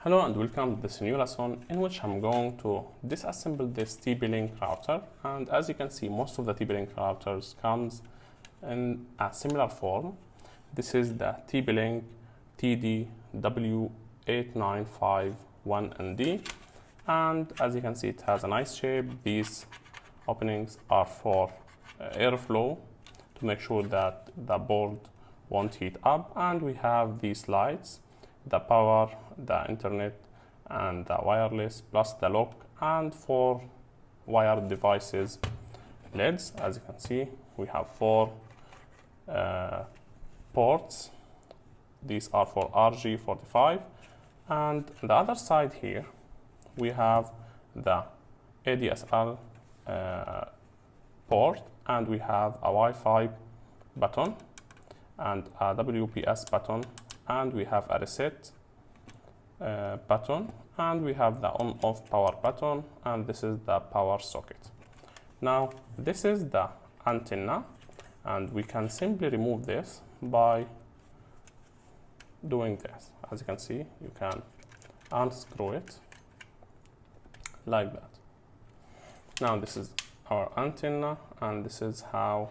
Hello and welcome to this new lesson in which I'm going to disassemble this TP-Link router, and as you can see most of the TP-Link routers comes in a similar form. This is the TP-Link TDW89551ND, and as you can see it has a nice shape. These openings are for airflow to make sure that the board won't heat up, and we have these lights, the power, the internet, and the wireless, plus the lock, and 4 wired devices LEDs. As you can see, we have 4 ports. These are for RG45, and the other side here we have the ADSL port, and we have a Wi-Fi button and a WPS button, and we have a reset button, and we have the on-off power button, and this is the power socket. Now this is the antenna, and we can simply remove this by doing this. As you can see, you can unscrew it like that. Now this is our antenna, and this is how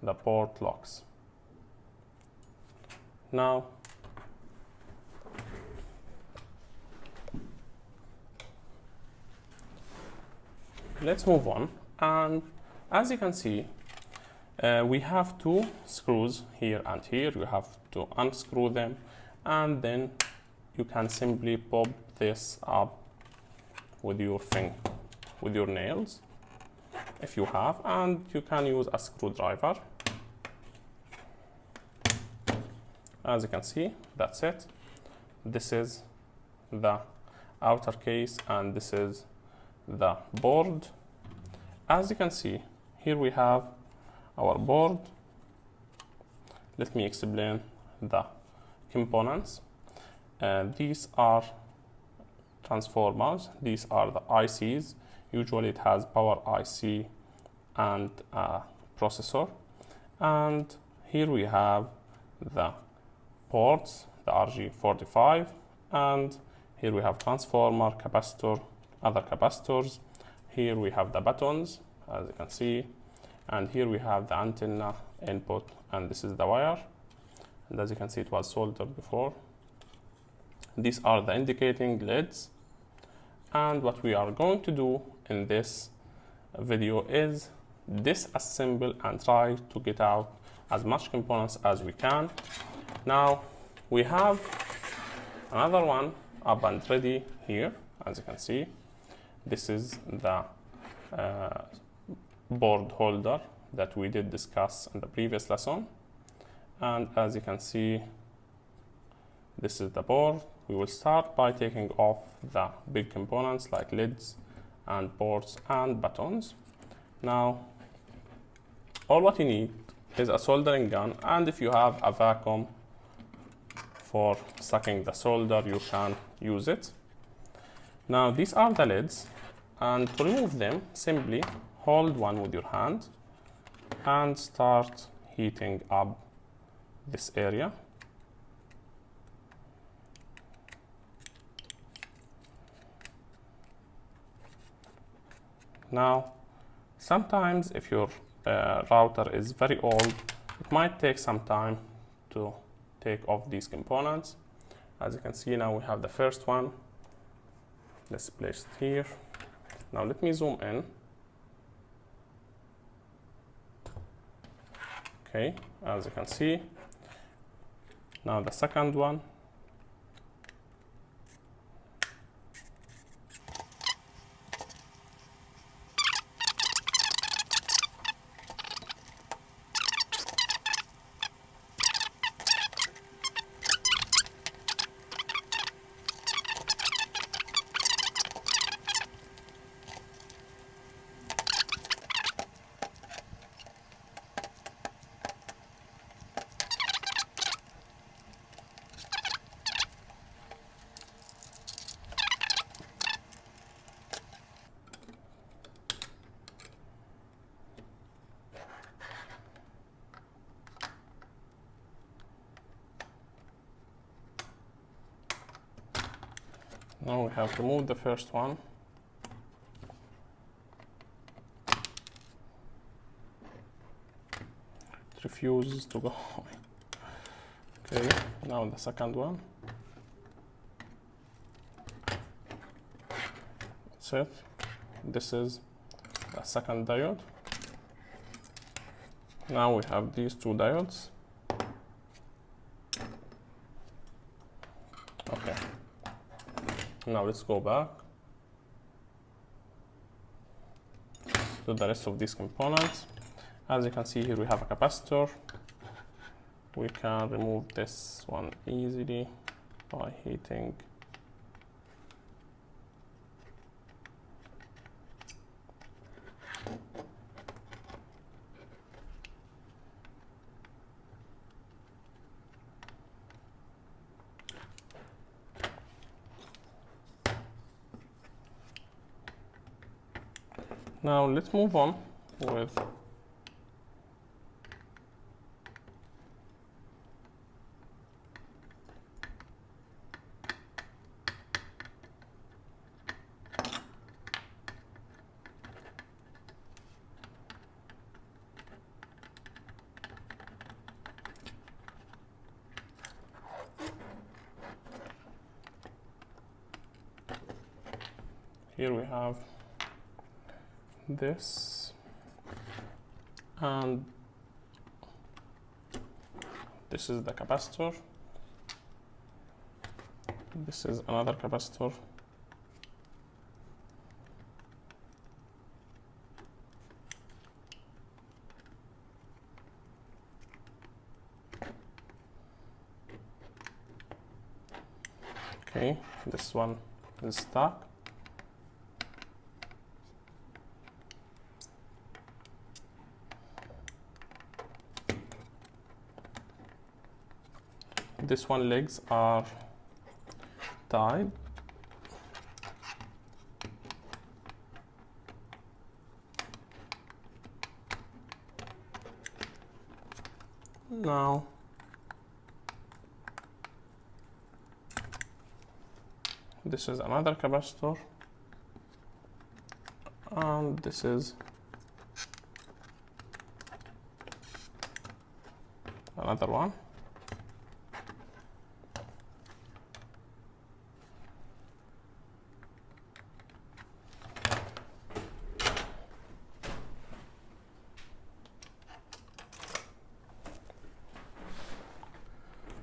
the port looks. Now let's move on, and as you can see we have 2 screws here and here. You have to unscrew them, and then you can simply pop this up with your nails if you have, and you can use a screwdriver. As you can see, that's it. This is the outer case, and this is the board. As you can see, here we have our board. Let me explain the components. These are transformers. These are the ICs. Usually it has power IC and a processor. And here we have the ports, the RG45, and here we have transformer, capacitor, other capacitors. Here we have the buttons, as you can see, and here we have the antenna input, and this is the wire, and as you can see it was soldered before. These are the indicating LEDs, and what we are going to do in this video is disassemble and try to get out as much components as we can. Now we have another one up and ready here. As you can see, this is the board holder that we did discuss in the previous lesson, and as you can see, this is the board. We will start by taking off the big components like LEDs and ports and buttons. Now all what you need is a soldering gun, and if you have a vacuum for sucking the solder, you can use it. Now these are the LEDs, and to remove them, simply hold one with your hand and start heating up this area. Now sometimes if your router is very old, it might take some time to take off these components. As you can see, now we have the first one. Let's place it here. Now let me zoom in. Okay, as you can see, now the second one. Now we have removed the first one. It refuses to go. Okay, now the second one. That's it. This is the second diode. Now we have these two diodes. Okay. Now let's go back to the rest of these components. As you can see here, we have a capacitor. We can remove this one easily by heating. Now let's move on with here we have this, and this is the capacitor. This is another capacitor. Okay, this one is stuck. This one legs are tied. Now this is another capacitor, and this is another one.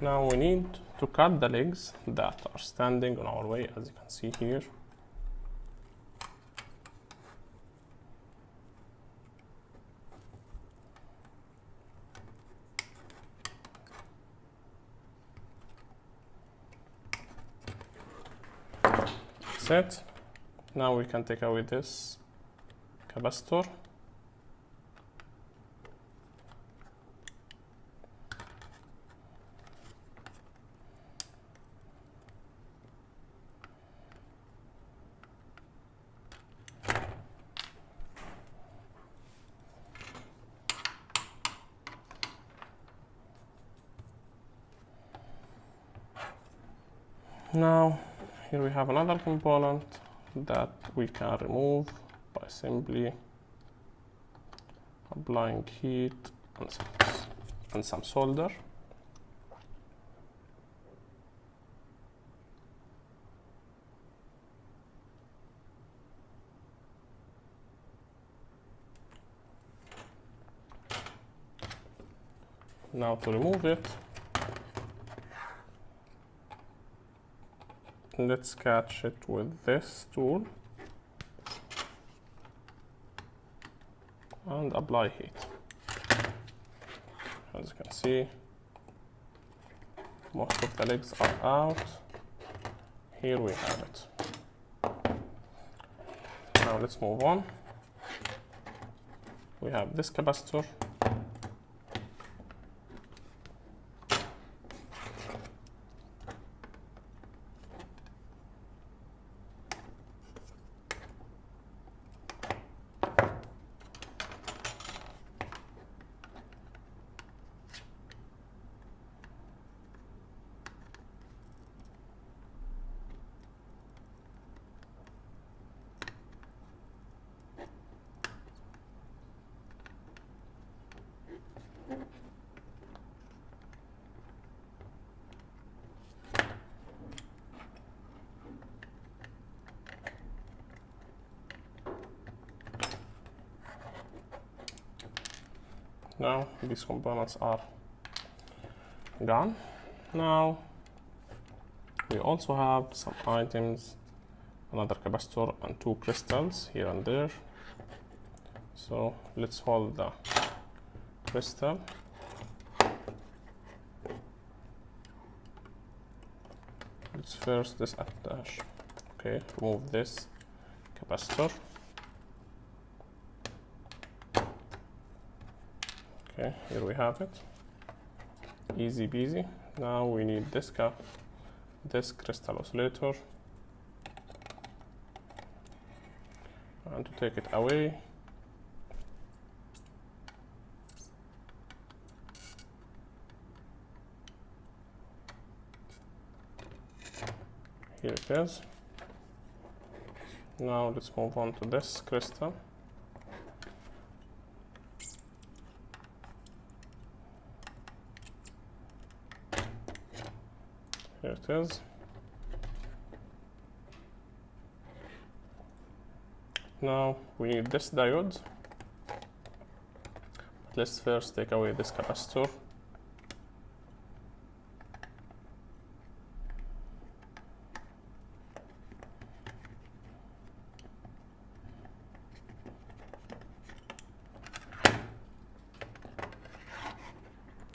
Now we need to cut the legs that are standing on our way, as you can see here. That's it. Now we can take away this capacitor. Now, here we have another component that we can remove by simply applying heat and some solder. Now to remove it, let's catch it with this tool and apply heat. As you can see, most of the legs are out. Here we have it. Now let's move on. We have this capacitor. Now these components are gone. Now we also have some items, another capacitor and 2 crystals here and there. So let's hold the crystal. Let's first disattach. Okay, remove this capacitor. Okay, here we have it. Easy peasy. Now we need this crystal oscillator, and to take it away, here it is. Now let's move on to this crystal. Here it is. Now we need this diode. Let's first take away this capacitor.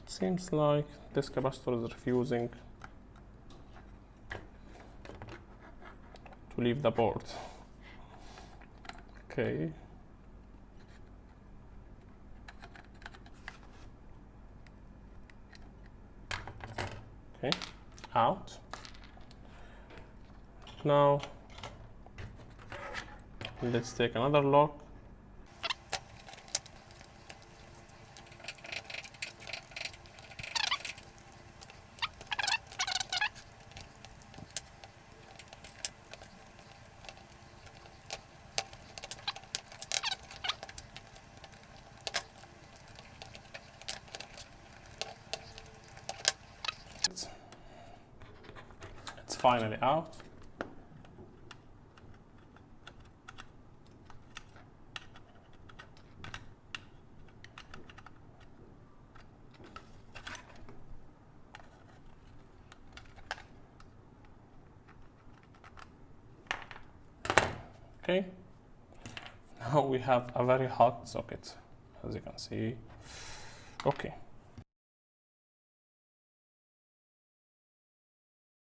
Seems like this capacitor is refusing to leave the board. Okay. Okay, out. Now let's take another look. It's finally out. Okay, now we have a very hot socket, as you can see. Okay,